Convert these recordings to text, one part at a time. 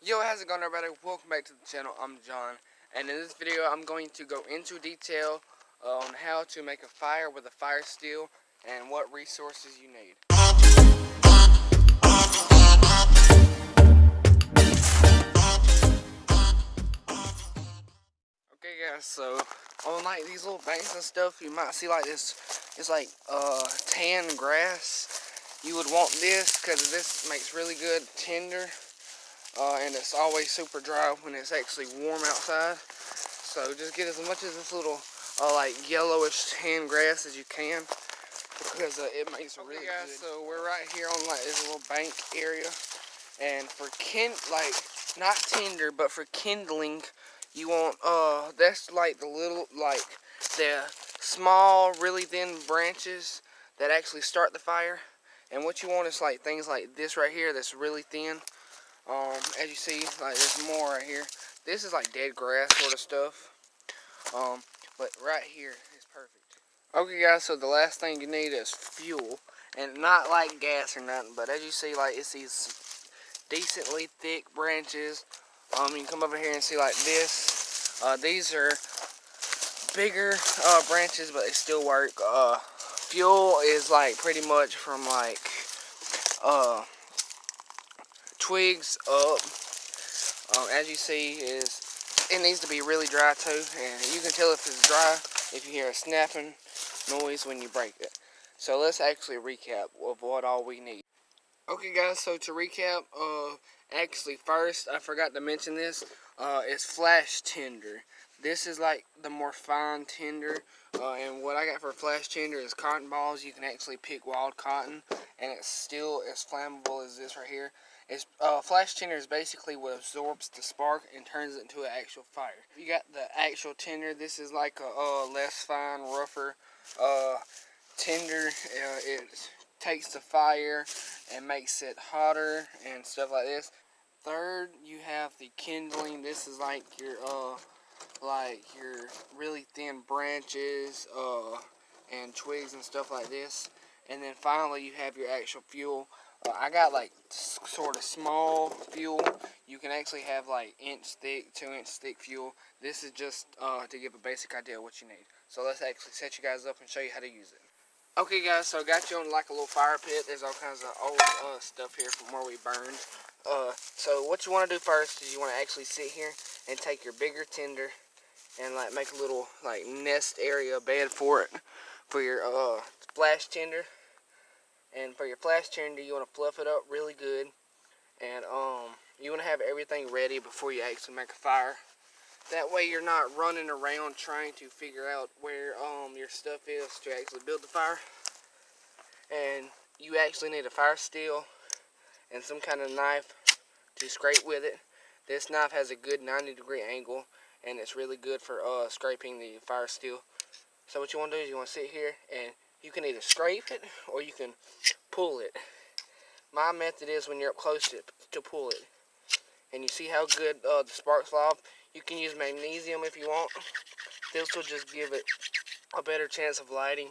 Yo, how's it going, everybody? Welcome back to the channel. I'm John, and in this video I'm going to go into detail on how to make a fire with a fire steel and what resources you need. Okay guys, so on like these little banks and stuff, you might see like this, it's like tan grass. You would want this because this makes really good tinder. And it's always super dry when it's actually warm outside. So just get as much of this little like yellowish tan grass as you can, because it makes it really good. So we're right here on like this little bank area, and for not tinder, but for kindling, you want that's like the little the small, really thin branches that actually start the fire. And what you want is like things like this right here that's really thin. As you see, like there's more right here. This is like dead grass sort of stuff. But right here is perfect. Okay guys, so the last thing you need is fuel. And not like gas or nothing, but as you see, like it's these decently thick branches. You can come over here and see like this. These are bigger branches, but they still work. Fuel is like pretty much from like twigs up. As you see, it needs to be really dry too, and you can tell if it's dry if you hear a snapping noise when you break it. So let's actually recap of what all we need. Okay guys, so to recap, actually first, I forgot to mention this, is flash tinder. This is like the more fine tinder, and what I got for flash tinder is cotton balls. You can actually pick wild cotton, and it's still as flammable as this right here. It's, flash tinder is basically what absorbs the spark and turns it into an actual fire. You got the actual tinder. This is like a less fine, rougher tinder. It takes the fire and makes it hotter and stuff like this. Third, you have the kindling. This is like your really thin branches and twigs and stuff like this. And then finally, you have your actual fuel. I got like sort of small fuel. You can actually have like inch thick, 2 inch thick fuel. This is just to give a basic idea of what you need. So let's actually set you guys up and show you how to use it. Okay guys, so I got you on like a little fire pit. There's all kinds of old stuff here from where we burned. So what you want to do first is you want to actually sit here and take your bigger tinder and like make a little like nest area bed for it, for your flash tinder. And for your flash tinder, you want to fluff it up really good, and you want to have everything ready before you actually make a fire. That way you're not running around trying to figure out where your stuff is to actually build the fire. And you actually need a fire steel and some kind of knife to scrape with it. This knife has a good 90-degree angle, and it's really good for scraping the fire steel. So what you want to do is you want to sit here, and you can either scrape it or you can pull it. My method is when you're up close to pull it. And you see how good the sparks fly off? You can use magnesium if you want. This will just give it a better chance of lighting.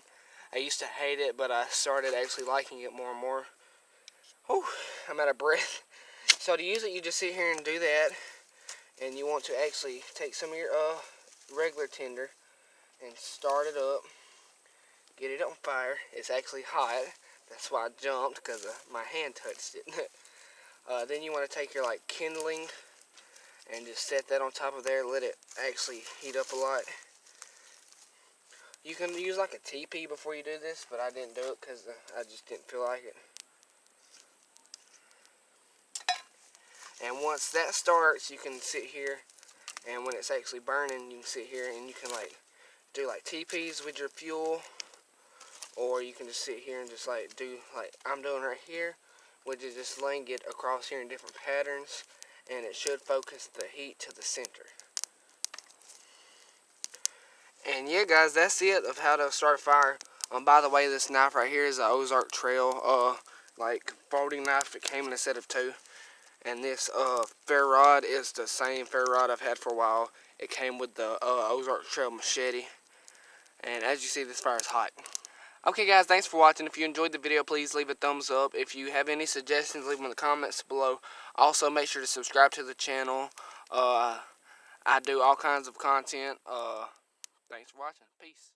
I used to hate it, but I started actually liking it more and more. Whew, I'm out of breath. So to use it, you just sit here and do that. And you want to actually take some of your regular tinder and start it up. Get it on fire. It's actually hot. That's why I jumped, because my hand touched it. Then you want to take your like kindling and just set that on top of there. Let it actually heat up a lot. You can use like a teepee before you do this, but I didn't do it because I just didn't feel like it. And once that starts, you can sit here, and when it's actually burning, you can sit here and you can like do like teepees with your fuel, or you can just sit here and just like do like I'm doing right here, which is just laying it across here in different patterns, and it should focus the heat to the center. And yeah guys, that's it of how to start a fire. By the way, this knife right here is an Ozark Trail like folding knife. It came in a set of 2. And this ferro rod is the same ferro rod I've had for a while. It came with the Ozark Trail machete. And as you see, this fire is hot. Okay guys, thanks for watching. If you enjoyed the video, please leave a thumbs up. If you have any suggestions, leave them in the comments below. Also, make sure to subscribe to the channel. I do all kinds of content. Thanks for watching. Peace.